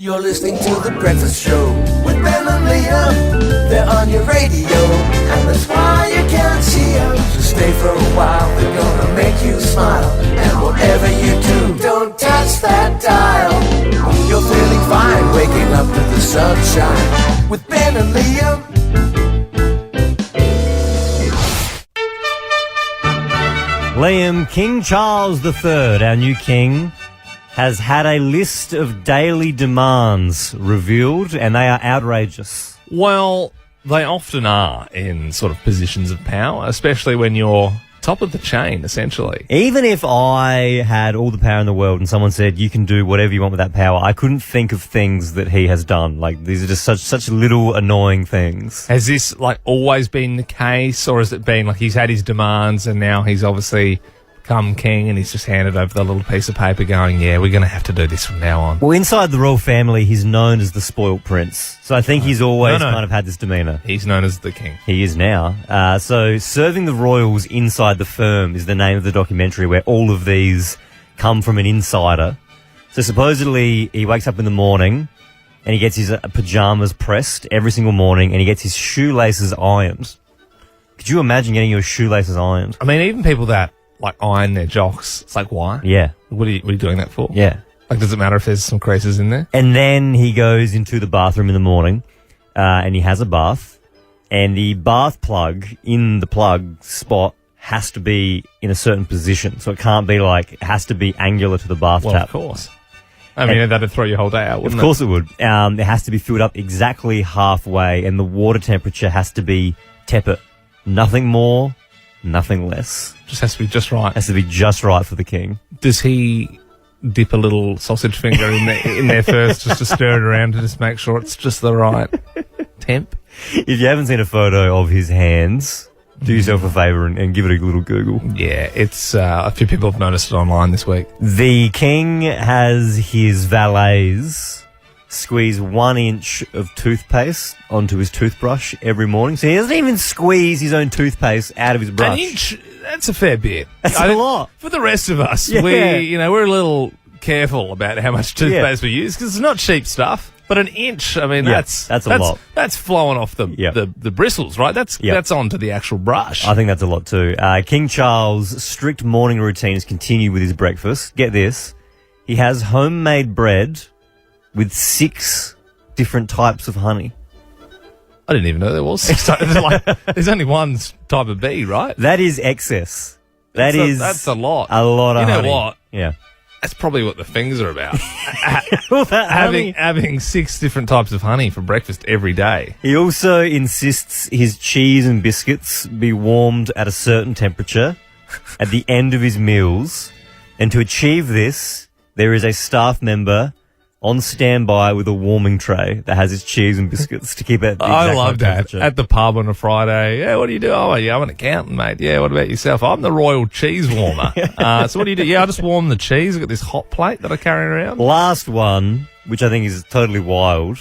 You're listening to The Breakfast Show with Ben and Liam. They're on your radio, and that's why you can't see them. So stay for a while, they're gonna make you smile. And whatever you do, don't touch that dial. You're feeling fine, waking up to the sunshine with Ben and Liam. Liam, King Charles III, our new king, has had a list of daily demands revealed, and they are outrageous. Well, they often are in sort of positions of power, especially when you're top of the chain, essentially. Even if I had all the power in the world and someone said, you can do whatever you want with that power, I couldn't think of things that he has done. Like, these are just such little annoying things. Has this, always been the case, or has it been, he's had his demands and now he's obviously become king and he's just handed over the little piece of paper going, yeah, we're going to have to do this from now on? Well, inside the royal family, he's known as the spoilt prince. So I think he's always kind of had this demeanour. He's known as the king. He is now. So Serving the Royals Inside the Firm is the name of the documentary, where all of these come from an insider. So supposedly he wakes up in the morning and he gets his pyjamas pressed every single morning, and he gets his shoelaces ironed. Could you imagine getting your shoelaces ironed? I mean, even people that iron their jocks, it's like, why? Yeah. What are you doing that for? Yeah. Does it matter if there's some creases in there? And then he goes into the bathroom in the morning, and he has a bath, and the bath plug in the plug spot has to be in a certain position. So it can't be it has to be angular to the bath Well, tap. of course. I mean, that'd throw your whole day out, wouldn't it? Of course it would. It has to be filled up exactly halfway, and the water temperature has to be tepid. Nothing more, nothing less. Just has to be just right. Has to be just right for the king. Does he dip a little sausage finger in there first, just to stir it around to just make sure it's just the right temp? If you haven't seen a photo of his hands, do yourself a favour and give it a little Google. Yeah, it's a few people have noticed it online this week. The king has his valets squeeze 1 inch of toothpaste onto his toothbrush every morning. So he doesn't even squeeze his own toothpaste out of his brush. 1 inch, that's a fair bit. That's a lot. For the rest of us, Yeah. we're a little careful about how much toothpaste we use, because it's not cheap stuff. But 1 inch, I mean, that's a lot. That's flowing off the bristles, right? That's onto the actual brush. I think that's a lot too. King Charles' strict morning routine is continued with his breakfast. Get this. He has homemade bread with 6 different types of honey. I didn't even know there was 6 types. There's only one type of bee, right? That is excess. That's a lot. A lot of honey. You know what? Yeah. That's probably what the things are about. Well, having 6 different types of honey for breakfast every day. He also insists his cheese and biscuits be warmed at a certain temperature at the end of his meals. And to achieve this, there is a staff member on standby with a warming tray that has his cheese and biscuits to keep it. I love that. At the pub on a Friday. Yeah, what do you do? Oh, yeah, I'm an accountant, mate. Yeah, what about yourself? I'm the royal cheese warmer. So what do you do? Yeah, I just warm the cheese. I've got this hot plate that I carry around. Last one, which I think is totally wild.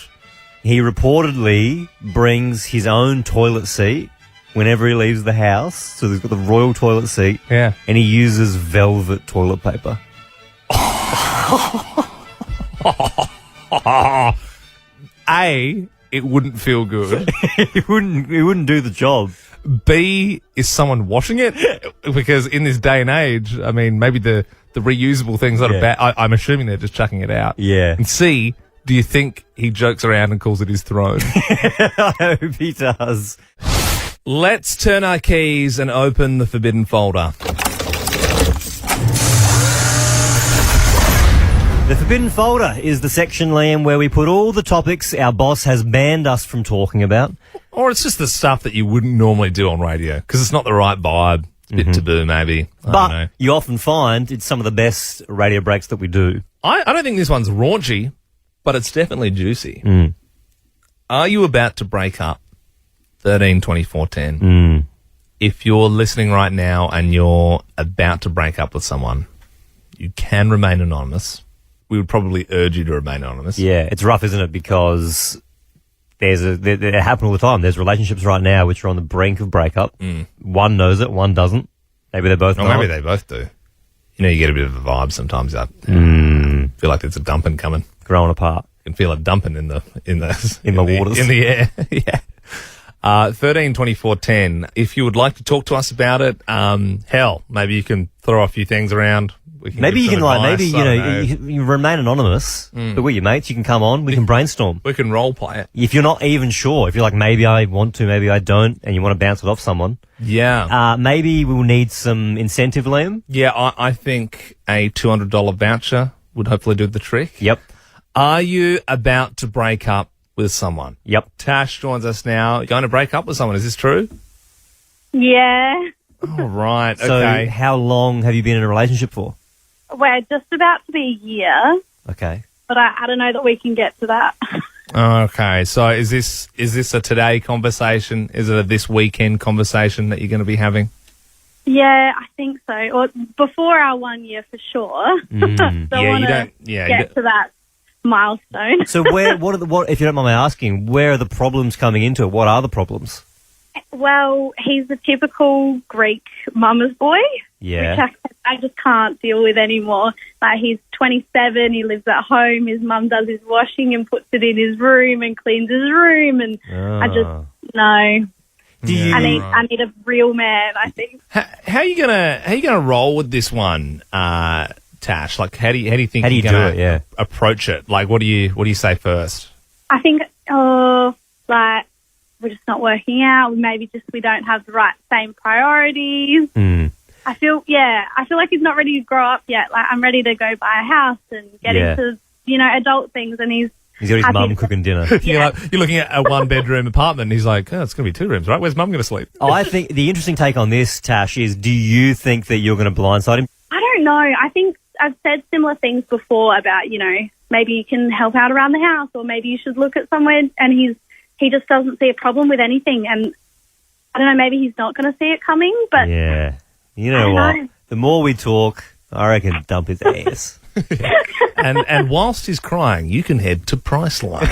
He reportedly brings his own toilet seat whenever he leaves the house. So he's got the royal toilet seat. Yeah. And he uses velvet toilet paper. A, it wouldn't feel good. It wouldn't do the job. B, is someone washing it? Because in this day and age, I mean, maybe the reusable things that are bad. I'm assuming they're just chucking it out. Yeah. And C, do you think he jokes around and calls it his throne? I hope he does. Let's turn our keys and open the forbidden folder. The Forbidden Folder is the section, Liam, where we put all the topics our boss has banned us from talking about. Or it's just the stuff that you wouldn't normally do on radio, because it's not the right vibe. It's a bit taboo, maybe. I don't know. You often find it's some of the best radio breaks that we do. I don't think this one's raunchy, but it's definitely juicy. Are you about to break up? 13, 24, 10. If you're listening right now and you're about to break up with someone, you can remain anonymous. We would probably urge you to remain anonymous. Yeah, it's rough, isn't it? Because they happen all the time. There's relationships right now which are on the brink of breakup. One knows it, one doesn't. Maybe they both know. Maybe they both do. You know, you get a bit of a vibe sometimes. Feel like there's a dumping coming. Growing apart. can feel it dumping in the waters. in the air. Yeah. 13 24 10. If you would like to talk to us about it, hell, maybe you can throw a few things around. Maybe you can you remain anonymous, but we're your mates. You can come on. We can brainstorm. We can role play it. If you're not even sure, if you're like, maybe I want to, maybe I don't, and you want to bounce it off someone, maybe we'll need some incentive, Liam. Yeah, I think a $200 voucher would hopefully do the trick. Yep. Are you about to break up with someone? Yep. Tash joins us now. You're going to break up with someone. Is this true? Yeah. All right. So Okay. how long have you been in a relationship for? We're just about to be a year, Okay. but I don't know that we can get to that. Okay. So is this a today conversation? Is it a this weekend conversation that you're going to be having? Yeah, I think so. Or before our 1 year for sure. So I want to get to that milestone. So what if you don't mind me asking, where are the problems coming into it? What are the problems? Well, he's a typical Greek mama's boy, Yeah. which I just can't deal with anymore. Like, he's 27, he lives at home, his mum does his washing and puts it in his room and cleans his room, and I just, no. Do you, I need a real man, I think. How are you gonna roll with this one, Tash? Like, how do you think How do you you're gonna do it, yeah. approach it? Like, what do you say first? I think, we're just not working out. Maybe just we don't have the same priorities. I feel like he's not ready to grow up yet. Like, I'm ready to go buy a house and get into, adult things, and he's got his mum cooking dinner. You're looking at a 1-bedroom apartment, and he's like, oh, it's going to be 2 rooms, right? Where's mum going to sleep? I think the interesting take on this, Tash, is do you think that you're going to blindside him? I don't know. I think I've said similar things before about, maybe you can help out around the house, or maybe you should look at somewhere, and he just doesn't see a problem with anything. And I don't know, maybe he's not going to see it coming, but... Yeah. You know what? The more we talk, I reckon dump his ass. And whilst he's crying, you can head to Priceline.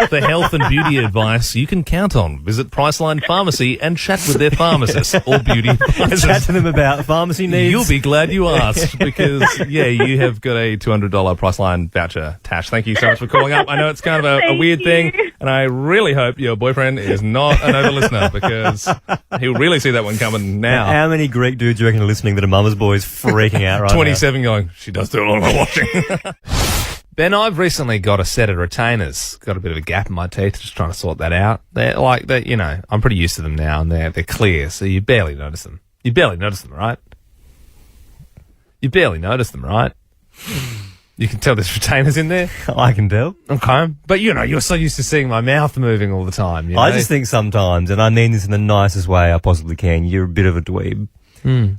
For health and beauty advice you can count on. Visit Priceline Pharmacy and chat with their pharmacist or beauty advisors. Chat to them about pharmacy needs. You'll be glad you asked because, you have got a $200 Priceline voucher. Tash, thank you so much for calling up. I know it's kind of a weird thing, and I really hope your boyfriend is not an over-listener because he'll really see that one coming now. How many Greek dudes do you reckon are listening that a mama's boy's freaking out right 27 going, she does do all my washing. Ben, I've recently got a set of retainers. Got a bit of a gap in my teeth, just trying to sort that out. I'm pretty used to them now, and they're clear, so you barely notice them. You barely notice them, right? You barely notice them, right? You can tell there's retainers in there. now? I can tell. Okay. But, you're so used to seeing my mouth moving all the time. You know? I just think sometimes, and I mean this in the nicest way I possibly can, you're a bit of a dweeb.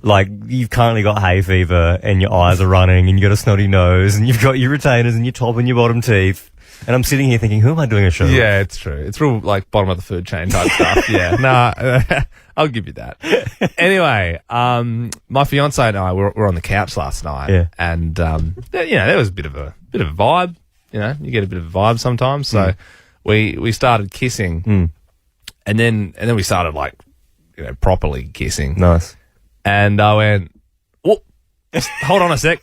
Like, you've currently got hay fever and your eyes are running and you've got a snotty nose and you've got your retainers and your top and your bottom teeth. And I'm sitting here thinking, who am I doing a show with? Yeah, it's true. It's real, like, bottom of the food chain type stuff. Yeah. Nah, I'll give you that. Anyway, my fiance and I were on the couch last night. Yeah. And, there was a bit of a vibe. You get a bit of a vibe sometimes. So we started kissing. And then we started, like, properly kissing. Nice. And I went, oh, hold on a sec.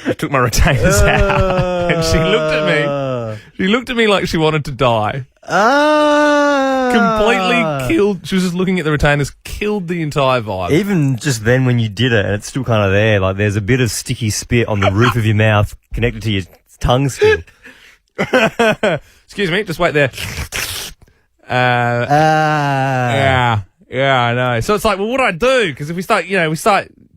I took my retainers out, and she looked at me. She looked at me like she wanted to die. Completely killed. She was just looking at the retainers, killed the entire vibe. Even just then when you did it, and it's still kind of there, like there's a bit of sticky spit on the roof of your mouth connected to your tongue still. Excuse me, just wait there. Yeah, I know. So it's like, well, what do I do? Because if we start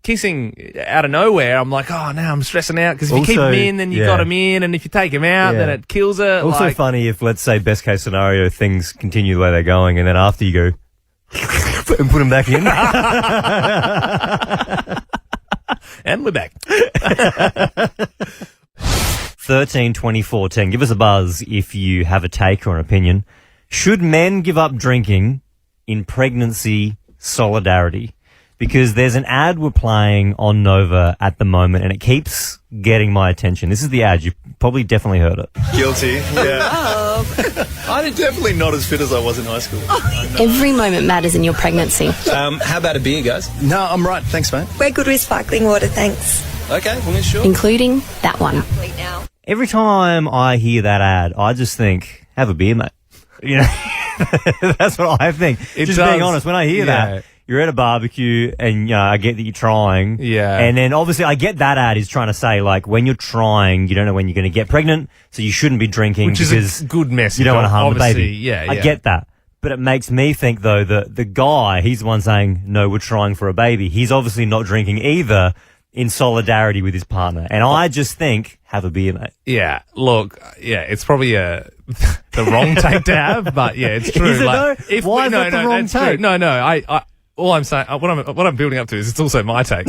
kissing out of nowhere, I'm like, oh, now I'm stressing out. Because if you keep them in, then you got them in. And if you take them out, then it kills it. Also funny if, let's say, best case scenario, things continue the way they're going. And then after you go and put them back in. And we're back. 13 24 10. Give us a buzz if you have a take or an opinion. Should men give up drinking in pregnancy solidarity? because there's an ad we're playing on Nova at the moment, and it keeps getting my attention. This is the ad. You've probably definitely heard it. Guilty, yeah. I'm definitely not as fit as I was in high school. Every moment matters in your pregnancy. How about a beer, guys? No, I'm right. Thanks, mate. We're good with sparkling water, thanks. Okay, well, sure. Including that one. Every time I hear that ad, I just think, have a beer, mate. You know, that's what I think. Just being honest, when I hear that, you're at a barbecue and I get that you're trying. Yeah. And then obviously I get that ad is trying to say, like, when you're trying, you don't know when you're going to get pregnant, so you shouldn't be drinking. Which is a good message. You don't want to harm the baby. Yeah, I get that. But it makes me think, though, that the guy, he's the one saying, no, we're trying for a baby. He's obviously not drinking either in solidarity with his partner. And I just think, have a beer, mate. Yeah, look, it's probably the wrong take to have, but yeah, it's true. Is it though? Why is that the wrong take? True. No, I all I'm saying, what I'm building up to is it's also my take.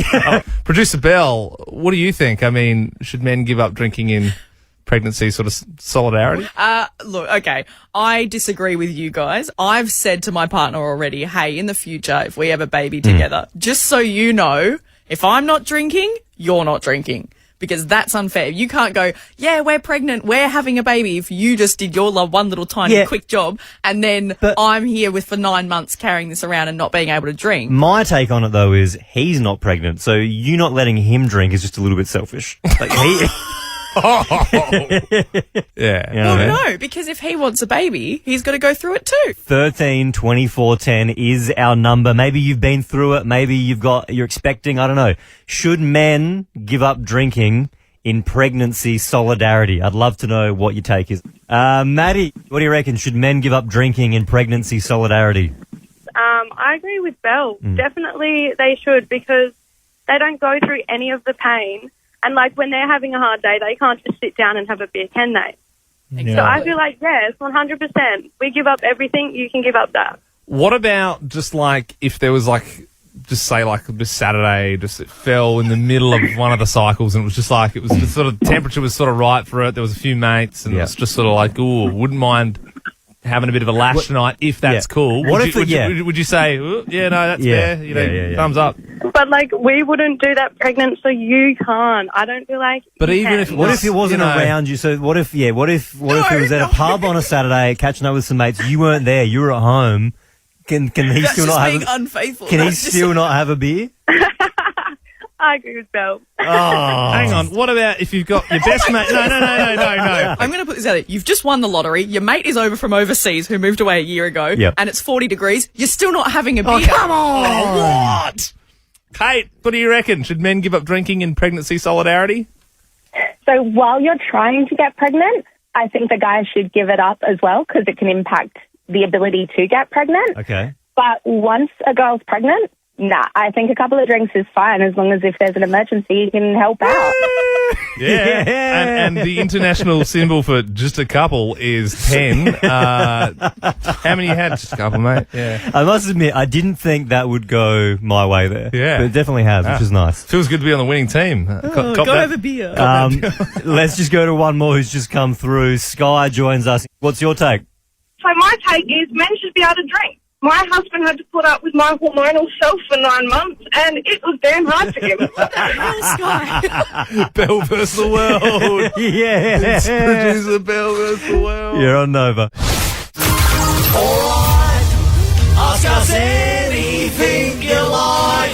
Producer Bell, what do you think? I mean, should men give up drinking in pregnancy sort of solidarity? Look, okay, I disagree with you guys. I've said to my partner already, hey, in the future, if we have a baby together, just so you know, if I'm not drinking, you're not drinking. Because that's unfair. You can't go, yeah, we're pregnant, we're having a baby, if you just did your one little tiny quick job, and then I'm here for 9 months carrying this around and not being able to drink. My take on it, though, is he's not pregnant, so you not letting him drink is just a little bit selfish. Like, Yeah. You know what I mean? No, because if he wants a baby, he's got to go through it too. 13 24 10 is our number. Maybe you've been through it. Maybe you're expecting. I don't know. Should men give up drinking in pregnancy solidarity? I'd love to know what your take is. Maddie, what do you reckon? Should men give up drinking in pregnancy solidarity? I agree with Belle. Definitely they should, because they don't go through any of the pain. And, like, when they're having a hard day, they can't just sit down and have a beer, can they? Yeah. So I feel like, yes, 100%. We give up everything, you can give up that. What about just like if there was like, just say like this Saturday, just it fell in the middle of one of the cycles and it was just like, it was just sort of, temperature was sort of right for it. There was a few mates and it was just sort of like, ooh, wouldn't mind having a bit of a lash tonight if that's cool. What would you say, yeah, no, that's fair, you know, thumbs up? But, like, we wouldn't do that pregnant, so you can't. I don't feel like. But you even can. if What if it wasn't around you? So what if it was at a pub on a Saturday, catching up with some mates, you weren't there, you were at home, can he That's still just not being have unfaithful. can he That's just- still not have a beer? I agree with Belle. Oh. Hang on, what about if you've got your best mate? No. I'm going to put this out there. You've just won the lottery. Your mate is over from overseas who moved away a year ago. Yep. And it's 40 degrees. You're still not having a beer. Oh, come on! Oh, what? Kate, what do you reckon? Should men give up drinking in pregnancy solidarity? So while you're trying to get pregnant, I think the guys should give it up as well, because it can impact the ability to get pregnant. Okay. But once a girl's pregnant, nah, I think a couple of drinks is fine, as long as if there's an emergency, you can help out. Yeah. And the international symbol for just a couple is 10. How many you had? Just a couple, mate. Yeah. I must admit, I didn't think that would go my way there. Yeah. But it definitely has, which is nice. Feels good to be on the winning team. Go have a beer. Let's just go to one more who's just come through. Sky joins us. What's your take? So my take is men should be able to drink. My husband had to put up with my hormonal self for 9 months, and it was damn hard for him. Bell versus the world. Yeah. It's producer Bell versus the world. You're on Nova. Alright, ask us anything you like.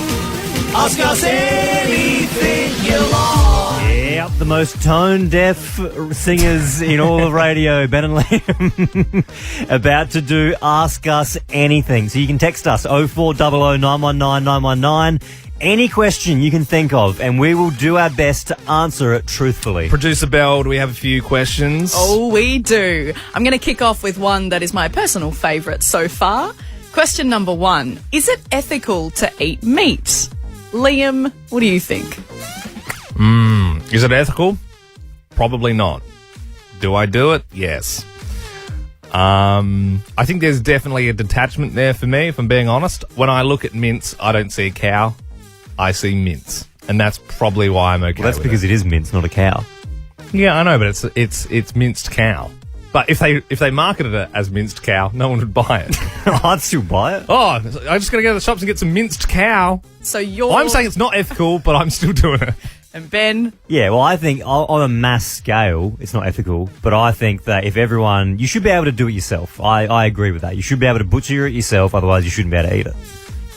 Ask us anything you like. Yep, the most tone-deaf singers in all of radio, Ben and Liam, about to do Ask Us Anything. So you can text us 0400 919 919. Any question you can think of, and we will do our best to answer it truthfully. Producer Bell, do we have a few questions? Oh, we do. I'm going to kick off with one that is my personal favourite so far. Question number 1. Is it ethical to eat meat? Liam, what do you think? Is it ethical? Probably not. Do I do it? Yes. I think there's definitely a detachment there for me, if I'm being honest. When I look at mince, I don't see a cow. I see mince. And that's probably why I'm okay Well, that's with because it is mince, not a cow. Yeah, I know, but it's minced cow. But if they marketed it as minced cow, no one would buy it. I'd still buy it. Oh, I'm just going to go to the shops and get some minced cow. So you're... I'm saying it's not ethical, but I'm still doing it. And Ben? Yeah, well, I think on a mass scale, it's not ethical, but I think that if everyone... You should be able to do it yourself. I agree with that. You should be able to butcher it yourself, otherwise you shouldn't be able to eat it.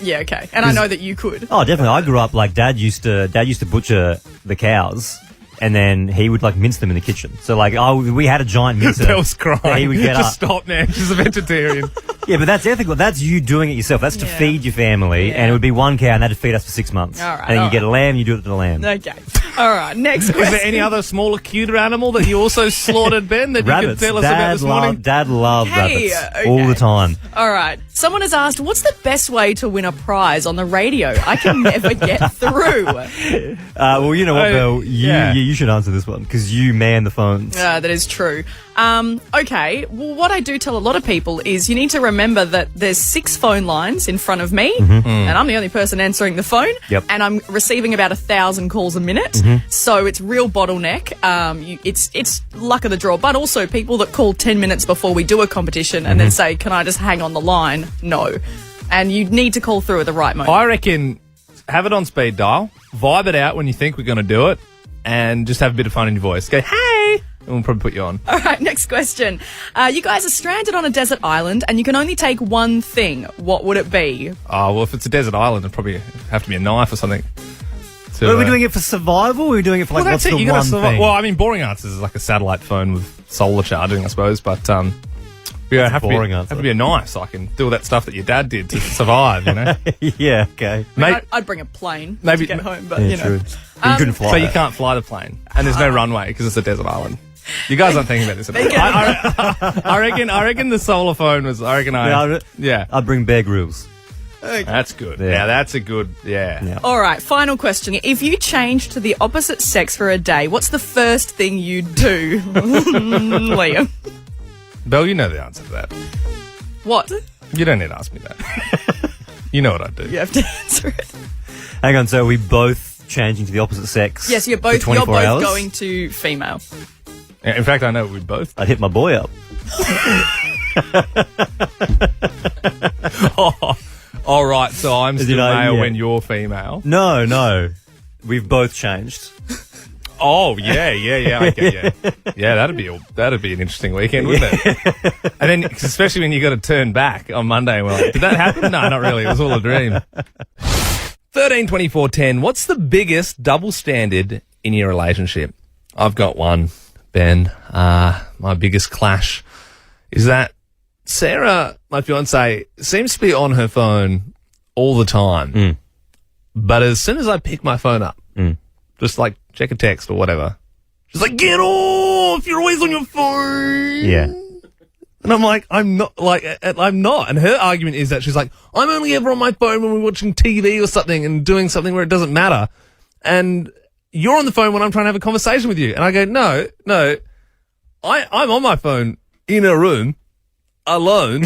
Yeah, okay. And I know that you could. Oh, definitely. I grew up, like, Dad used to butcher the cows, and then he would, like, mince them in the kitchen. So, like, we had a giant mincer. Bell's crying. that he would get Just up. stop, man. She's a vegetarian. Yeah, but that's ethical. That's you doing it yourself. That's to feed your family, and it would be one cow, and that'd feed us for 6 months. All right, and then all you get a lamb, you do it to the lamb. Okay. All right, next question. Is there any other smaller, cuter animal that you also slaughtered, Ben, that Rabbits. you could tell us about this morning? Dad loved Hey, rabbits okay. all the time. All right. Someone has asked, what's the best way to win a prize on the radio? I can never get through. Well, you know what, Bill? yeah. You should answer this one because you man the phones. That is true. Okay. Well, what I do tell a lot of people is you need to remember that there's 6 phone lines in front of me, and I'm the only person answering the phone. Yep. And I'm receiving about 1,000 calls a minute. So it's real bottleneck. It's luck of the draw, but also people that call 10 minutes before we do a competition and then say, "Can I just hang on the line?" No. And you need to call through at the right moment. I reckon have it on speed dial, vibe it out when you think we're going to do it, and just have a bit of fun in your voice. Go, hey! And we'll probably put you on. All right, next question. You guys are stranded on a desert island and you can only take one thing. What would it be? Oh, well, if it's a desert island, it'd probably have to be a knife or something. Are we doing it for survival or are we doing it for, like, well, what's that's it. the You gotta one survive. thing? Well, I mean, boring answers is like a satellite phone with solar charging, I suppose, but yeah, have boring have answer. to be a knife so I can do all that stuff that your dad did to survive, you know? Yeah, okay. I'd bring a plane Maybe- to get home, but Yeah, you know. true. But you couldn't fly So you it. can't fly the plane, and there's no runway because it's a desert island. You guys aren't thinking about this at all. I reckon the solar phone was. Yeah, I'd bring Bear Grylls. that's good. Yeah. Yeah, that's a good. Yeah. All right, final question. If you change to the opposite sex for a day, what's the first thing you'd do? Liam. Belle, you know the answer to that. What? You don't need to ask me that. You know what I'd do. You have to answer it. Hang on, so are we both changing to the opposite sex? Yes, you're for both 24 hours? going to female. In fact, I know we both. I'd hit my boy up. All right, so I'm still male yeah. when you're female. No. We've both changed. Oh yeah. Okay, yeah. That'd be an interesting weekend, wouldn't it? And then, especially when you got to turn back on Monday, and we're like, did that happen? No, not really. It was all a dream. 13, 24, 10. What's the biggest double standard in your relationship? I've got one, Ben. My biggest clash is that Sarah, my fiance, seems to be on her phone all the time. But as soon as I pick my phone up, just like check a text or whatever, she's like, get off, you're always on your phone. Yeah. And I'm like, I'm not. And her argument is that she's like, I'm only ever on my phone when we're watching TV or something and doing something where it doesn't matter. And you're on the phone when I'm trying to have a conversation with you. And I go, no, I'm on my phone in a room alone.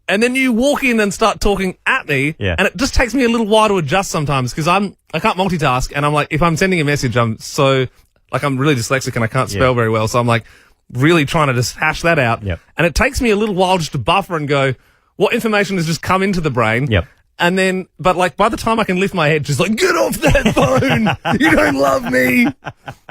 And then you walk in and start talking at me, and it just takes me a little while to adjust sometimes because I can't multitask, and I'm like, if I'm sending a message, I'm really dyslexic and I can't spell very well, so I'm like really trying to just hash that out, and it takes me a little while just to buffer and go, what information has just come into the brain, and then, but like by the time I can lift my head, she's like, get off that phone, you don't love me.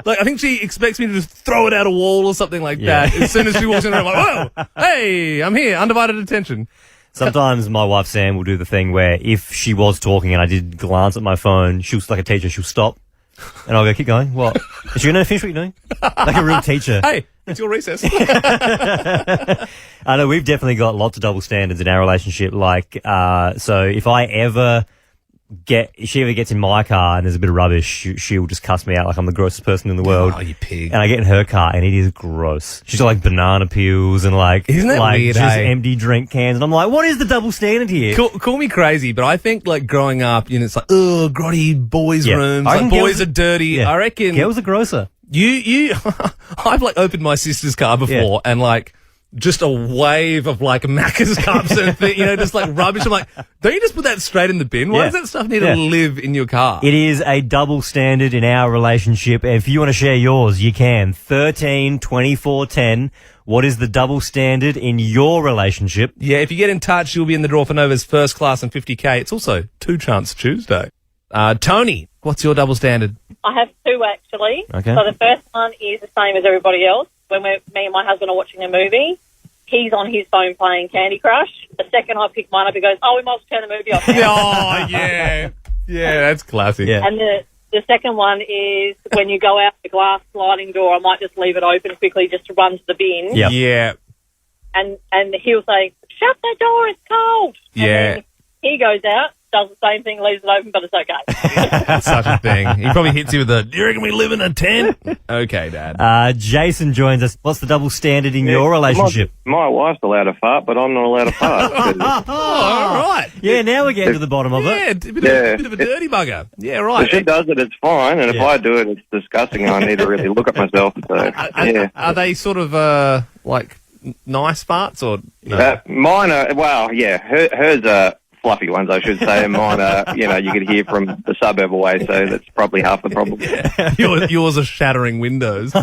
Like, I think she expects me to just throw it at a wall or something like that. As soon as she walks in the room, I'm like, whoa, hey, I'm here, undivided attention. Sometimes my wife Sam will do the thing where if she was talking and I did glance at my phone, she'll, like a teacher, she'll stop. And I'll go, keep going. What? Is she going to finish what you're doing? Like a real teacher. Hey, it's your recess. I know we've definitely got lots of double standards in our relationship. Like, so if she ever gets in my car and there's a bit of rubbish, she'll just cuss me out like I'm the grossest person in the world. Oh, you pig. And I get in her car and it is gross. She's got like banana peels and like, isn't that like weird, just eh? empty drink cans. And I'm like, what is the double standard here? Call me crazy, but I think like growing up, you know, it's like, oh, grotty boys' rooms, I like reckon boys are dirty. Yeah. I reckon Girls are grosser. you I've like opened my sister's car before and like just a wave of like Macca's cups and you know, just like rubbish. I'm like, don't you just put that straight in the bin? Why does that stuff need to live in your car? It is a double standard in our relationship. If you want to share yours, you can. 13 24 10. What is the double standard in your relationship? Yeah, if you get in touch, you'll be in the draw for Nova's first class and 50K. It's also 2 Chance Tuesday. Tony, what's your double standard? I have 2, actually. Okay. So the first one is the same as everybody else. When me and my husband are watching a movie, he's on his phone playing Candy Crush. The second I pick mine up, he goes, we must turn the movie off now. Oh, yeah. Yeah, that's classic. Yeah. And the second one is when you go out the glass sliding door, I might just leave it open quickly just to run to the bin. Yep. Yeah. And he'll say, shut the door, it's cold. Yeah. And then he goes out, does the same thing, leaves it open, but it's okay. That's such a thing. He probably hits you with a, do you reckon we live in a tent? Okay, Dad. Jason joins us. What's the double standard in your relationship? My wife's allowed to fart, but I'm not allowed to fart. Oh, all right. Yeah, now we're getting to the bottom of Yeah, it. a bit of a dirty bugger. Yeah, right. If she does it, it's fine, and if I do it, it's disgusting, and I need to really look at myself. So, yeah. Are they sort of, like, nice farts, or no? Mine are, well, yeah, hers are fluffy ones, I should say, and mine are, you could hear from the suburb away, so that's probably half the problem. Yours are shattering windows.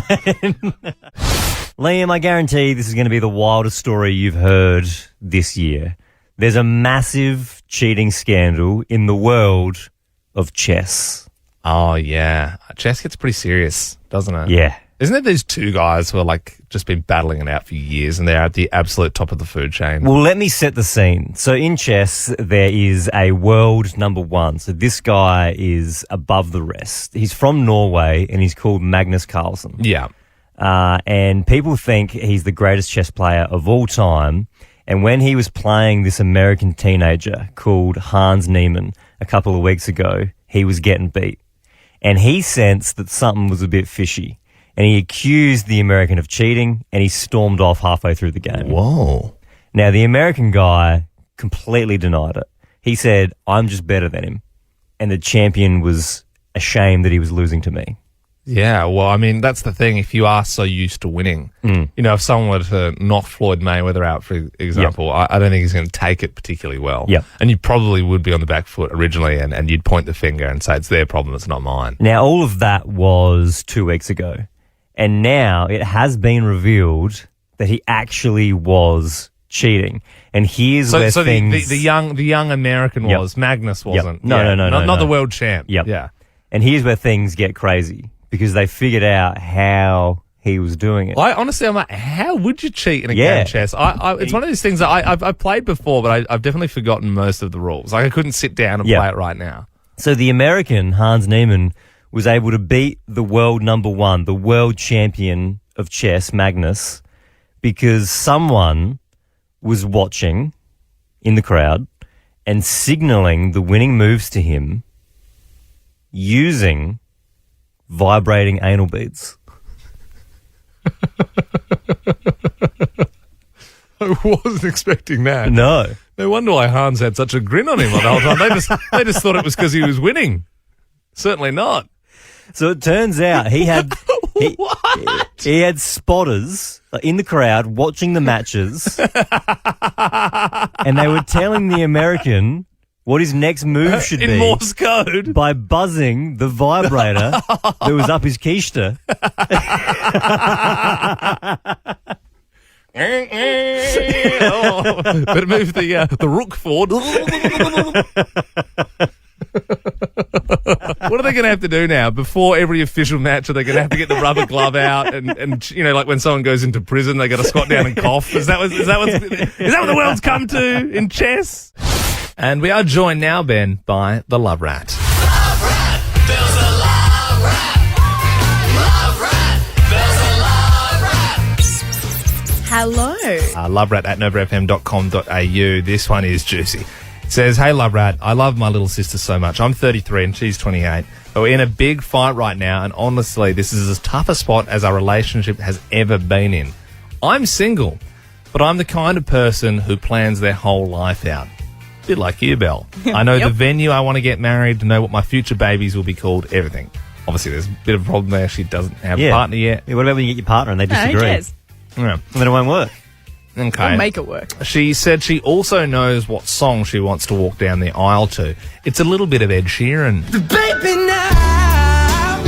Liam, I guarantee this is going to be the wildest story you've heard this year. There's a massive cheating scandal in the world of chess. Oh, yeah. Chess gets pretty serious, doesn't it? Yeah. Isn't it these 2 guys who are, like, just been battling it out for years, and they're at the absolute top of the food chain? Well, let me set the scene. So in chess, there is a world number 1. So this guy is above the rest. He's from Norway, and he's called Magnus Carlsen. Yeah. And people think he's the greatest chess player of all time. And when he was playing this American teenager called Hans Niemann a couple of weeks ago, he was getting beat. And he sensed that something was a bit fishy. And he accused the American of cheating, and he stormed off halfway through the game. Whoa. Now, the American guy completely denied it. He said, I'm just better than him. And the champion was ashamed that he was losing to me. Yeah, well, I mean, that's the thing. If you are so used to winning, if someone were to knock Floyd Mayweather out, for example, I don't think he's going to take it particularly well. Yep. And you probably would be on the back foot originally, and you'd point the finger and say, it's their problem, it's not mine. Now, all of that was 2 weeks ago. And now it has been revealed that he actually was cheating. And here's where things... the young American was. Magnus wasn't. No. Not the world champ. Yep. Yeah. And here's where things get crazy, because they figured out how he was doing it. I'm like, how would you cheat in a game of chess? It's one of these things that I've played before, but I've definitely forgotten most of the rules. Like, I couldn't sit down and play it right now. So the American, Hans Niemann, was able to beat the world number 1, the world champion of chess, Magnus, because someone was watching in the crowd and signaling the winning moves to him using vibrating anal beads. I wasn't expecting that. No. No wonder why Hans had such a grin on him the whole time. They just thought it was because he was winning. Certainly not. So it turns out he had he had spotters in the crowd watching the matches, and they were telling the American what his next move should be in Morse code by buzzing the vibrator that was up his keister. But move the rook forward. What are they going to have to do now? Before every official match, are they going to have to get the rubber glove out and like when someone goes into prison, they got to squat down and cough? Is that what the world's come to in chess? And we are joined now, Ben, by the Love Rat. Hello. Loverat at novafm.com.au. This one is juicy. It says, hey, Loverat, I love my little sister so much. I'm 33 and she's 28. But we're in a big fight right now, and honestly, this is as tough a spot as our relationship has ever been in. I'm single, but I'm the kind of person who plans their whole life out. A bit like you, Belle. I know the venue I want to get married, to know what my future babies will be called, everything. Obviously, there's a bit of a problem there. She doesn't have a partner yet. Yeah, what about when you get your partner and they disagree? Who cares? Yeah. Then it won't work. Okay. We'll make it work. She said she also knows what song she wants to walk down the aisle to. It's a little bit of Ed Sheeran. Baby, now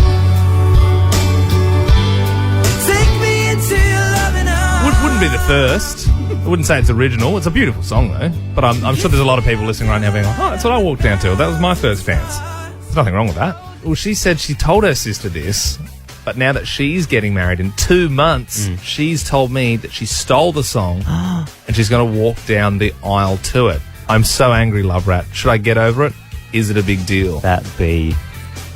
take me into your loving arms. first. I wouldn't say it's original. It's a beautiful song, though. But I'm sure there's a lot of people listening right now being like, oh, that's what I walked down to. That was my first dance. There's nothing wrong with that. Well, she said she told her sister this, but now that she's getting married in 2 months, she's told me that she stole the song and she's going to walk down the aisle to it. I'm so angry, Love Rat. Should I get over it? Is it a big deal? That be.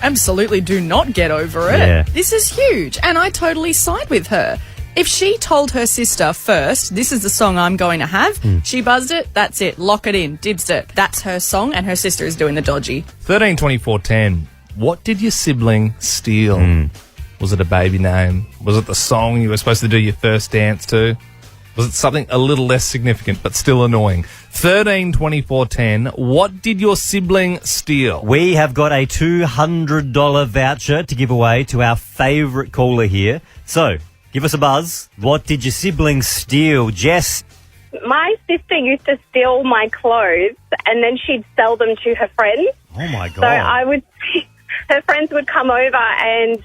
Absolutely do not get over it. Yeah. This is huge, and I totally side with her. If she told her sister first, this is the song I'm going to have, she buzzed it, that's it, lock it in, dibs it. That's her song, and her sister is doing the dodgy. 13, 24, 10. What did your sibling steal? Was it a baby name? Was it the song you were supposed to do your first dance to? Was it something a little less significant but still annoying? 13, 24, 10. What did your sibling steal? We have got a $200 voucher to give away to our favourite caller here. So, give us a buzz. What did your sibling steal? Jess? My sister used to steal my clothes and then she'd sell them to her friends. Oh, my God. So I would... Her friends would come over and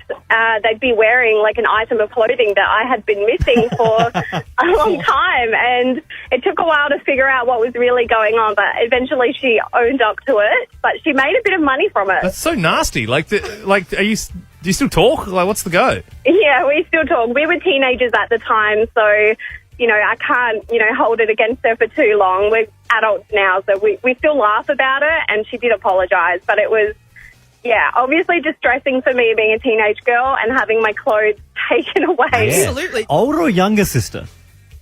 they'd be wearing like an item of clothing that I had been missing for a long time. And it took a while to figure out what was really going on. But eventually she owned up to it. But she made a bit of money from it. That's so nasty. Do you still talk? Like, what's the go? Yeah, we still talk. We were teenagers at the time. So, I can't, hold it against her for too long. We're adults now. So we still laugh about it. And she did apologise. But it was... yeah, obviously distressing for me being a teenage girl and having my clothes taken away. Absolutely. Older or younger sister?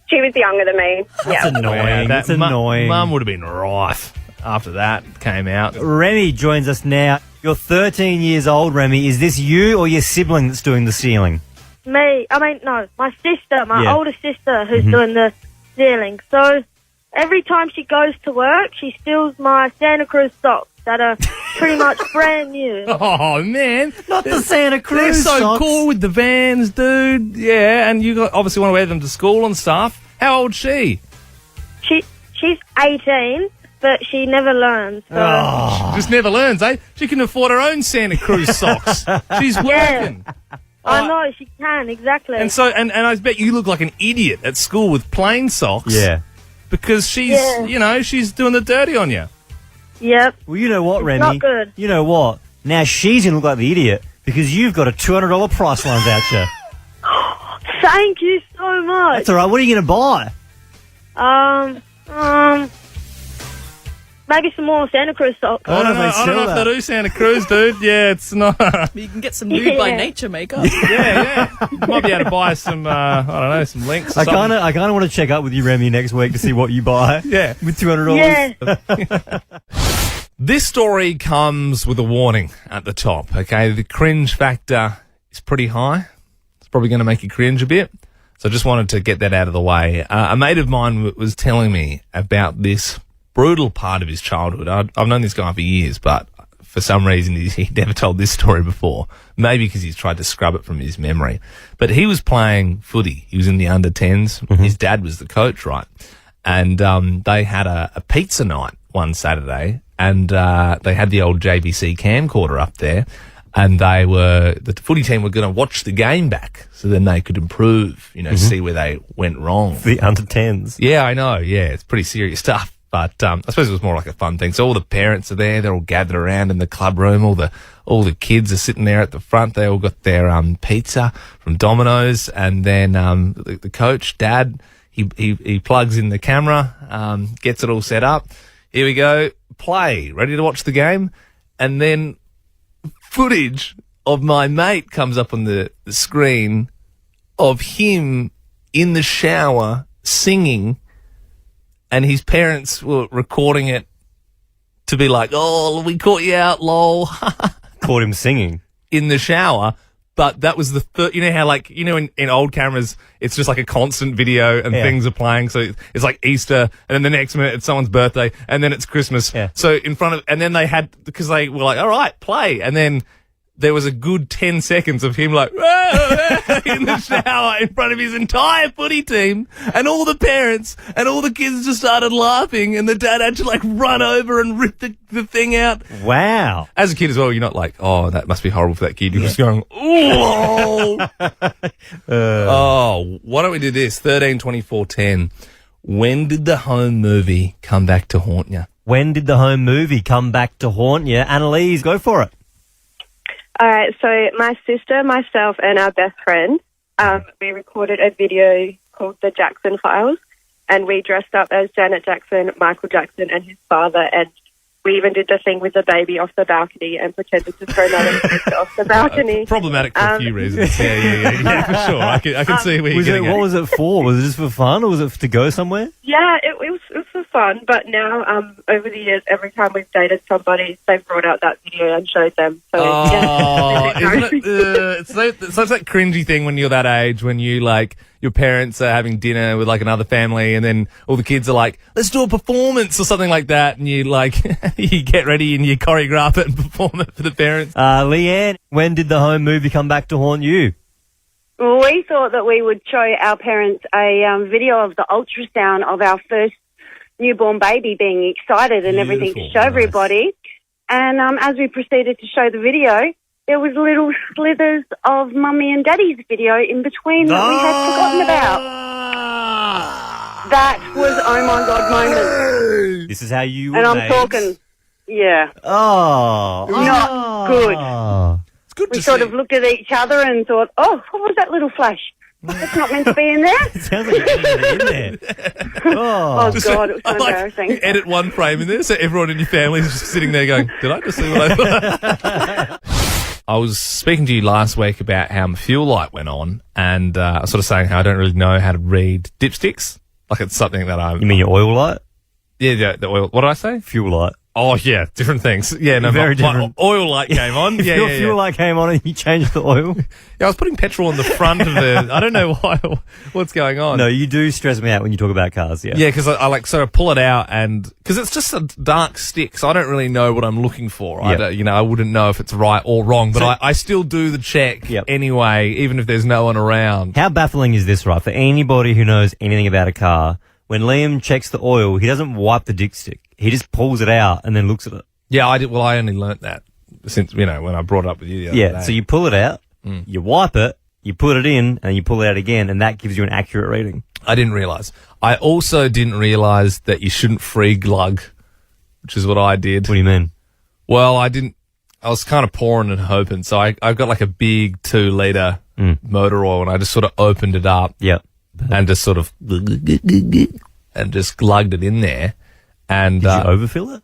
She was younger than me. That's annoying. That's annoying. Mum would have been rife after that came out. Remy joins us now. You're 13 years old, Remy. Is this you or your sibling that's doing the stealing? No, my sister, my older sister who's doing the stealing. So every time she goes to work, she steals my Santa Cruz socks that are pretty much brand new. Oh, man. Not the Santa Cruz They're so socks. cool with the Vans, dude. Yeah, and you obviously want to wear them to school and stuff. How old's she? She's 18, but she never learns. So. Just never learns, eh? She can afford her own Santa Cruz socks. She's working. I know, she can, exactly. And so, and I bet you look like an idiot at school with plain socks. Yeah. Because she's, she's doing the dirty on you. Yep. Well, you know what, Remy? Not good. You know what? Now she's going to look like the idiot because you've got a $200 Priceline voucher. Thank you so much. That's all right. What are you going to buy? Maybe some more Santa Cruz socks. I don't know if they do Santa Cruz, dude. Yeah, it's not. You can get some nude by nature makeup. Yeah. You might be able to buy some, some links. I kind of want to check up with you, Remy, next week to see what you buy. Yeah. With $200. Yeah. This story comes with a warning at the top, okay? The cringe factor is pretty high. It's probably going to make you cringe a bit. So I just wanted to get that out of the way. A mate of mine was telling me about this brutal part of his childhood. I've known this guy for years, but for some reason he never told this story before. Maybe because he's tried to scrub it from his memory. But he was playing footy. He was in the under-10s. Mm-hmm. His dad was the coach, right? And they had a pizza night one Saturday, and they had the old JVC camcorder up there, and the footy team were going to watch the game back so then they could improve, see where they went wrong. The under-10s. Yeah, I know. Yeah, it's pretty serious stuff. But I suppose it was more like a fun thing. So all the parents are there. They're all gathered around in the club room. All the kids are sitting there at the front. They all got their pizza from Domino's. And then the coach, Dad, he plugs in the camera, gets it all set up. Here we go. Play. Ready to watch the game? And then footage of my mate comes up on the screen of him in the shower singing. And his parents were recording it to be like, oh, we caught you out, lol. Caught him singing. In the shower. But that was the first, how in old cameras, it's just like a constant video and things are playing. So it's like Easter and then the next minute it's someone's birthday and then it's Christmas. Yeah. So and then they had, because they were like, all right, play. And then there was a good 10 seconds of him like, in the shower in front of his entire footy team, and all the parents and all the kids just started laughing, and the dad had to like run over and rip the thing out. Wow. As a kid as well, you're not like, oh, that must be horrible for that kid. You're just going, ooh. Oh, why don't we do this? 13, 24, 10. When did the Home movie come back to haunt you? When did the Home movie come back to haunt you? Annalise, go for it. All right, so my sister, myself, and our best friend, we recorded a video called The Jackson Files, and we dressed up as Janet Jackson, Michael Jackson, and his father, and we even did the thing with the baby off the balcony and pretended to throw another sister off the balcony. Problematic for a few reasons. Yeah, for sure. I can see where you're getting at. What was it for? Was it just for fun, or was it to go somewhere? Yeah, it was for fun, but now, over the years, every time we've dated somebody, they've brought out that video and showed them. So, Isn't it, it's such that cringy thing when you're that age, when you, like, your parents are having dinner with, like, another family, and then all the kids are like, let's do a performance or something like that, and you, like, you get ready and you choreograph it and perform it for the parents. Leanne, when did the Home movie come back to haunt you? We thought that we would show our parents a video of the ultrasound of our first newborn baby, being excited and everything to show everybody. And as we proceeded to show the video, there was little slithers of Mummy and Daddy's video in between that we had forgotten about. That was oh my God moment. This is how you And were I'm made. talking, yeah. Oh. Not good. It's good we sort of looked at each other and thought, oh, what was that little flash? That's not meant to be in there. It sounds like it's in there. Oh, God, it was so embarrassing. Edit one frame in there so everyone in your family is just sitting there going, did I just see what I thought? I was speaking to you last week about how my fuel light went on, and I was sort of saying how I don't really know how to read dipsticks. Like it's something that I'm... You mean your oil light? Yeah, the oil... What did I say? Fuel light. Oh, yeah, different things. Yeah, no, Very my different. oil light came on. If your fuel light came on and you changed the oil. Yeah, I was putting petrol on the front of the... I don't know why. What's going on? No, you do stress me out when you talk about cars, yeah. Yeah, because I like sort of pull it out and... Because it's just a dark stick, so I don't really know what I'm looking for. Yep. I wouldn't know if it's right or wrong, but I still do the check anyway, even if there's no one around. How baffling is this, right? For anybody who knows anything about a car, when Liam checks the oil, he doesn't wipe the dipstick. He just pulls it out and then looks at it. Yeah, I did. Well, I only learnt that since, when I brought it up with you the other day. So you pull it out, you wipe it, you put it in, and you pull it out again, and that gives you an accurate reading. I didn't realise. I also didn't realise that you shouldn't free glug, which is what I did. What do you mean? Well, I was kind of pouring and hoping, so I've got like a big 2-litre motor oil, and I just sort of opened it up. Yep. And just sort of... and just glugged it in there. And, did you overfill it?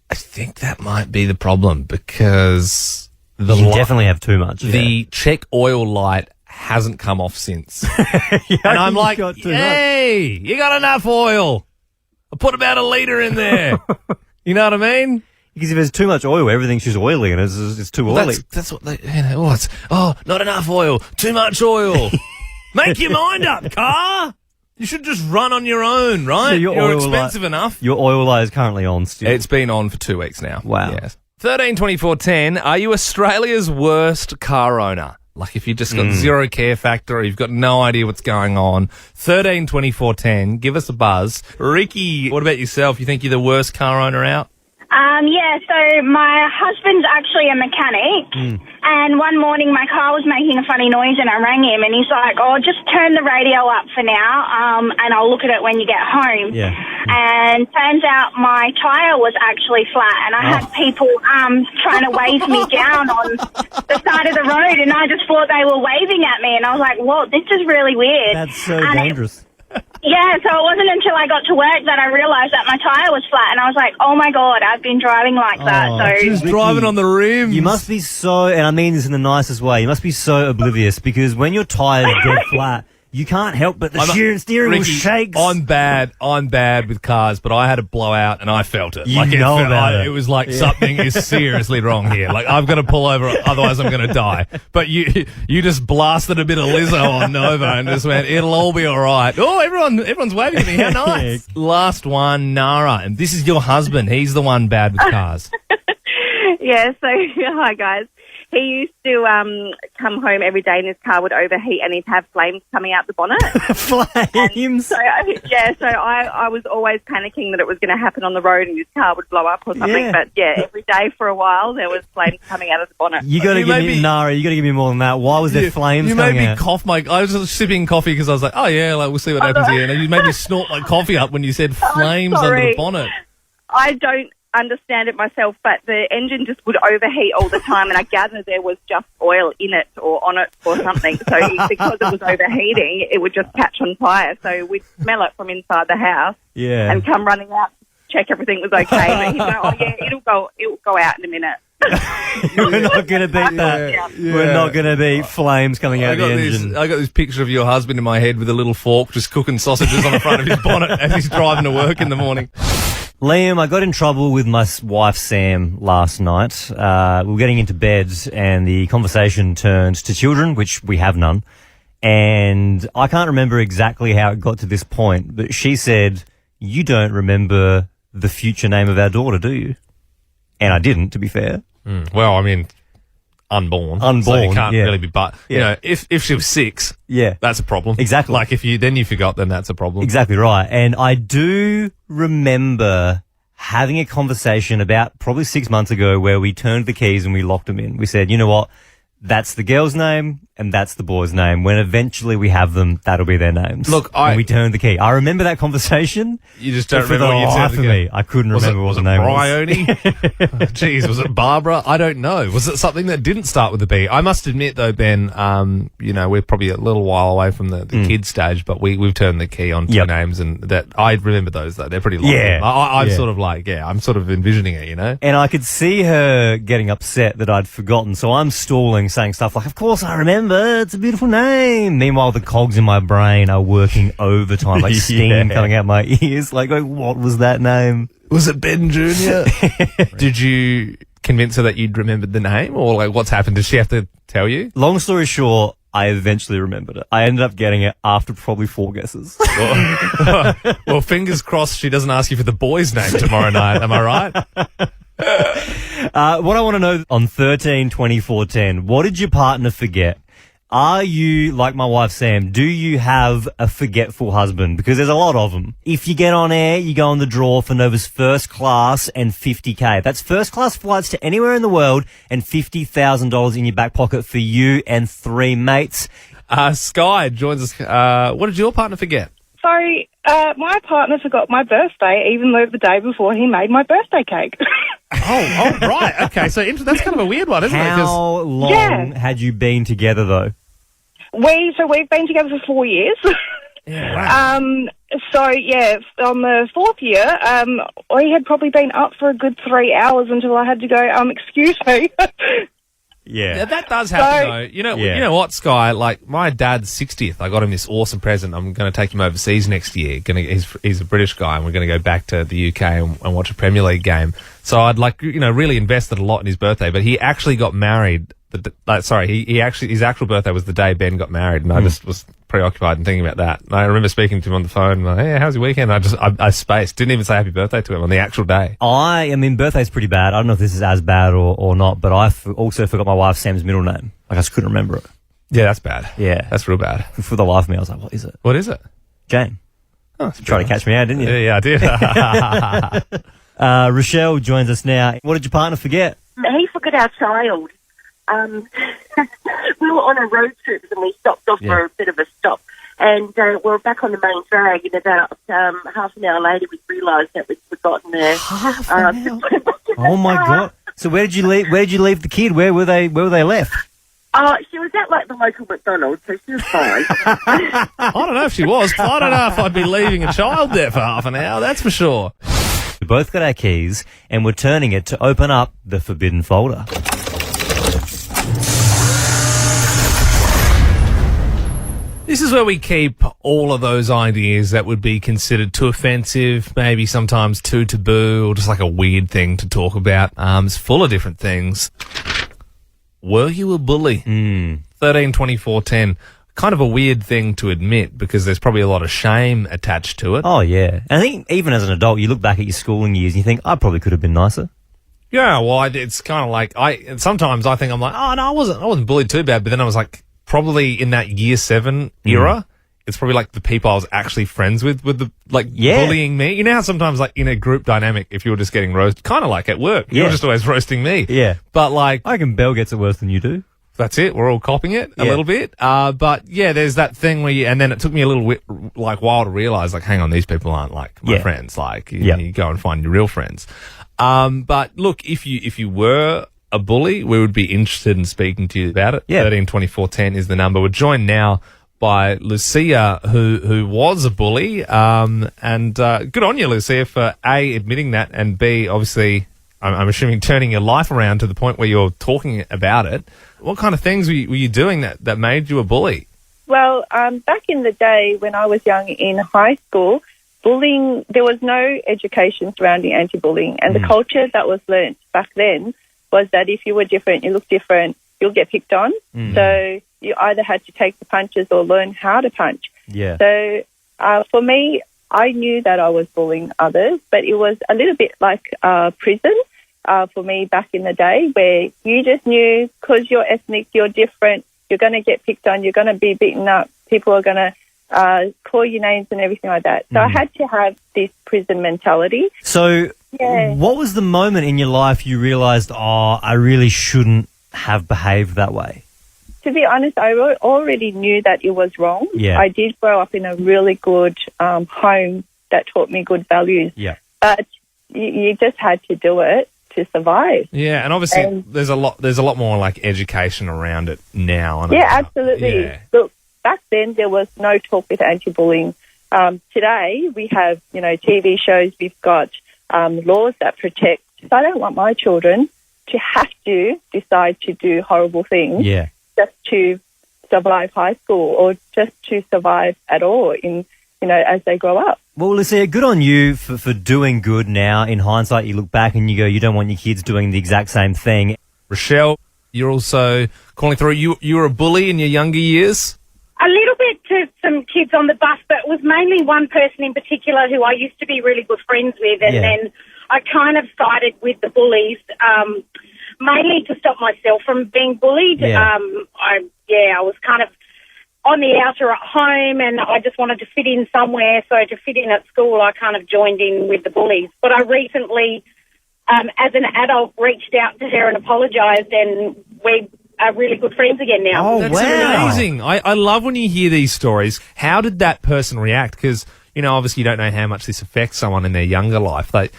I think that might be the problem because you definitely have too much. The check oil light hasn't come off since. And I'm like, hey, you got enough oil. I put about 1 litre in there. You know what I mean? Because if there's too much oil, everything's just oily and it's too oily. That's what they, not enough oil, too much oil. Make your mind up, car. You should just run on your own, right? So you're expensive enough. Your oil light is currently on still. It's been on for 2 weeks now. Wow. Yes. 13, 24, 10. Are you Australia's worst car owner? Like if you've just got zero care factor or you've got no idea what's going on. 13, 24, 10. Give us a buzz. Ricky, what about yourself? You think you're the worst car owner out? Yeah, so my husband's actually a mechanic, and one morning my car was making a funny noise and I rang him and he's like, oh, just turn the radio up for now, and I'll look at it when you get home. Yeah. And turns out my tyre was actually flat and I had people trying to wave me down on the side of the road, and I just thought they were waving at me, and I was like, whoa, this is really weird. That's so dangerous. Yeah, so it wasn't until I got to work that I realised that my tyre was flat, and I was like, oh my God, I've been driving like that. So Just driving on the rims. You must be so, and I mean this in the nicest way, you must be so oblivious because when your tyres go flat, you can't help but the steering wheel Ricky, shakes. I'm bad with cars, but I had a blowout and I felt it. You know about it. It was like something is seriously wrong here. Like I've got to pull over, otherwise I'm going to die. But you just blasted a bit of Lizzo on Nova and just went, it'll all be all right. Oh, everyone's waving at me. How nice. Last one, Nara, and this is your husband. He's the one bad with cars. Yeah, so, hi guys. he used to come home every day and his car would overheat and he'd have flames coming out the bonnet. Flames? So I was always panicking that it was going to happen on the road and his car would blow up or something. Yeah. But every day for a while there was flames coming out of the bonnet. You got to give me, Nara, you got to give me more than that. Why was there flames coming made me out? cough I was just sipping coffee because I was like, oh yeah, like we'll see what happens here. And you made me snort my coffee up when you said flames under sorry. the bonnet. I don't understand it myself, but the engine just would overheat all the time, and I gather there was just oil in it or on it or something. So because it was overheating, it would just catch on fire. So we'd smell it from inside the house and come running out to check everything was okay. But he'd go, oh yeah, it'll go out in a minute. We're not going to beat that. Yeah. We're not going to beat flames coming out of the engine. I got this picture of your husband in my head with a little fork just cooking sausages on the front of his bonnet as he's driving to work in the morning. Liam, I got in trouble with my wife, Sam, last night. We were getting into bed and the conversation turned to children, which we have none. And I can't remember exactly how it got to this point, but she said, you don't remember the future name of our daughter, do you? And I didn't, to be fair. Well, I mean, unborn. So you can't really be, but, you know, if she was 6, that's a problem. Exactly. Like if you forgot, then that's a problem. Exactly right. And I do remember having a conversation about probably 6 months ago where we turned the keys and we locked them in. We said, you know what? That's the girl's name and that's the boy's name. When eventually we have them, that'll be their names. Look, and we turned the key. I remember that conversation. You just don't but for remember the what you life said. of me, I couldn't remember what the name Bryony? Jeez, was it Barbara? I don't know. Was it something that didn't start with a B? I must admit, though, Ben, you know, we're probably a little while away from the kid stage, but we've turned the key on 2 names, and that I remember those, though. They're pretty long. Yeah. I'm sort of like, I'm sort of envisioning it, you know? And I could see her getting upset that I'd forgotten, so I'm stalling, saying stuff like, of course I remember, it's a beautiful name. Meanwhile, the cogs in my brain are working overtime, like steam coming out my ears. Like, what was that name? Was it Ben Jr.? Did you convince her that you'd remembered the name, or like what's happened? Did she have to tell you? Long story short, I eventually remembered it. I ended up getting it after probably 4 guesses. Well, fingers crossed she doesn't ask you for the boy's name tomorrow night. Am I right? What I want to know on 13-24-10, what did your partner forget? Are you, like my wife Sam, do you have a forgetful husband? Because there's a lot of them. If you get on air, you go on the draw for Nova's first class and $50,000. That's first class flights to anywhere in the world and $50,000 in your back pocket for you and 3 mates. Sky joins us. What did your partner forget? So, my partner forgot my birthday, even though the day before he made my birthday cake. Oh, right. Okay, so that's kind of a weird one, isn't it? How long had you been together, though? We've been together for 4 years. Yeah, wow. On the 4th year, we had probably been up for a good 3 hours until I had to go, excuse me. Yeah, that does happen, though. You know what, Sky? Like, my dad's 60th. I got him this awesome present. I'm going to take him overseas next year. He's a British guy, and we're going to go back to the UK and watch a Premier League game. So I'd really invested a lot in his birthday. But he actually got married. His actual birthday was the day Ben got married, and I just was preoccupied and thinking about that. And I remember speaking to him on the phone, like, hey, how's your weekend? I spaced. Didn't even say happy birthday to him on the actual day. I mean, birthday's pretty bad. I don't know if this is as bad or not, but I also forgot my wife Sam's middle name. Like, I just couldn't remember it. Yeah, that's bad. Yeah. That's real bad. For the life of me, I was like, what is it? What is it? Jane. Oh, you tried to catch me out, didn't you? Yeah, I did. Rochelle joins us now. What did your partner forget? He forgot our child. We were on a road trip and we stopped off for a bit of a stop. And we're back on the main drag, and about half an hour later we realised that we'd forgotten her. Half an hour? Oh my God. So where did you leave the kid? Where were they left? She was at like the local McDonald's, so she was fine. I don't know if she was. I don't know if I'd be leaving a child there for half an hour, that's for sure. We both got our keys and we're turning it to open up the forbidden folder. This is where we keep all of those ideas that would be considered too offensive, maybe sometimes too taboo, or just like a weird thing to talk about. It's full of different things. Were you a bully? 13-24-10. Kind of a weird thing to admit because there's probably a lot of shame attached to it. Oh, yeah. And I think even as an adult, you look back at your schooling years and you think, I probably could have been nicer. Yeah, well, it's kind of like sometimes I think I'm like, oh no, I wasn't bullied too bad, but then I was like, probably in that year 7 era, it's probably like the people I was actually friends with the bullying me. You know how sometimes like in a group dynamic, if you were just getting roasted, kind of like at work, you're just always roasting me. Yeah, but like I reckon Belle gets it worse than you do. That's it. We're all copying it a little bit. But yeah, there's that thing where and then it took me a little while to realize, like, hang on, these people aren't like my friends. Like, you go and find your real friends. But look, if you were a bully, we would be interested in speaking to you about it. 13 24 10 is the number. We're joined now by Lucia, who was a bully. And good on you, Lucia, for A, admitting that, and B, obviously, I'm assuming turning your life around to the point where you're talking about it. What kind of things were you doing that made you a bully? Well, back in the day when I was young in high school, bullying, there was no education surrounding anti-bullying, and the culture that was learnt back then was that if you were different, you look different, you'll get picked on. So you either had to take the punches or learn how to punch. Yeah. So for me, I knew that I was bullying others, but it was a little bit like prison for me back in the day, where you just knew because you're ethnic, you're different, you're going to get picked on, you're going to be beaten up, people are going to call you names and everything like that. So I had to have this prison mentality. So what was the moment in your life you realised, I really shouldn't have behaved that way? To be honest, I already knew that it was wrong. Yeah. I did grow up in a really good home that taught me good values. Yeah. But you just had to do it to survive. Yeah, and obviously there's a lot more like education around it now. Absolutely. Yeah. Look, back then there was no talk with anti-bullying. Today we have, TV shows, we've got laws that protect. So I don't want my children to have to decide to do horrible things just to survive high school or just to survive at all as they grow up. Well, Lucia, good on you for doing good now. In hindsight, you look back and you go, you don't want your kids doing the exact same thing. Rochelle, you're also calling through. You were a bully in your younger years? A little bit to some kids on the bus, but it was mainly one person in particular who I used to be really good friends with, and then I kind of sided with the bullies, mainly to stop myself from being bullied. I was kind of on the outer at home, and I just wanted to fit in somewhere. So to fit in at school, I kind of joined in with the bullies. But I recently, as an adult, reached out to her and apologised, and we are really good friends again now. Oh, that's amazing. I love when you hear these stories. How did that person react? Because, obviously you don't know how much this affects someone in their younger life. They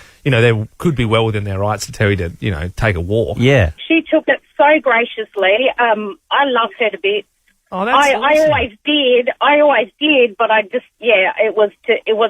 could be well within their rights to tell you to, take a walk. Yeah. She took it so graciously. I loved her to bits. Oh, that's awesome. I always did, but it was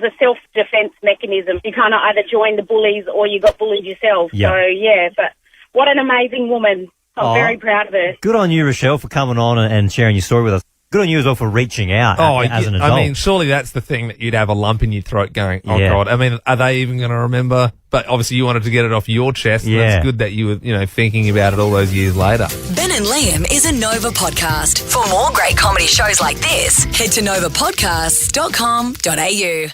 a self-defense mechanism. You kind of either join the bullies or you got bullied yourself. Yeah. So, but what an amazing woman. I'm very proud of her. Good on you, Rochelle, for coming on and sharing your story with us. Good on you as well for reaching out as an adult. I mean, surely that's the thing that you'd have a lump in your throat going, oh, God. I mean, are they even going to remember? But obviously you wanted to get it off your chest. And it's good that you were, thinking about it all those years later. Ben and Liam is a Nova podcast. For more great comedy shows like this, head to novapodcasts.com.au.